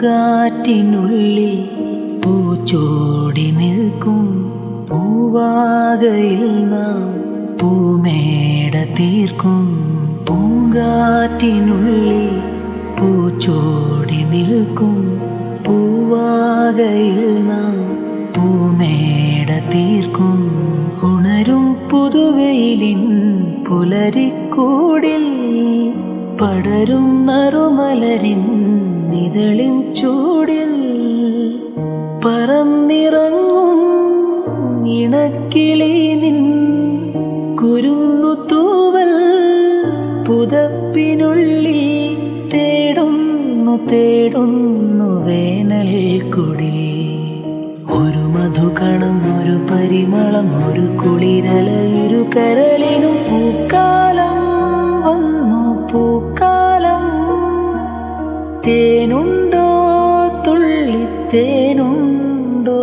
പൂങ്കാറ്റിനുള്ളിൽ പൂച്ചോടി നിൽക്കും പൂവാകയിൽ നാം പൂമേട തീർക്കും. പൂങ്കാറ്റിനുള്ളിൽ പൂച്ചോടി നിൽക്കും പൂവാകയിൽ നാം പൂമേട തീർക്കും. ഉണരും പുതുവെയിലിൻ പുലരിക്കൂടിൽ പടരും നറുമലരിൻ ഇതളിൻ ചൂടിൽ പറന്നിറങ്ങും ഇണക്കിളി നിൻ കുരുന്നു തൂവൽ പുതപ്പിനുള്ളിൽ തേടുന്നു തേടുന്നു വേനൽ കുടിൽ. ഒരു മധുകണം, ഒരു പരിമളം, ഒരു കുളിരല, ഇരു കരളിനും പൂക്കാലം വന്നു പൂക്കാലം. തേനുണ്ടോ തുള്ളിത്തേനുണ്ടോ?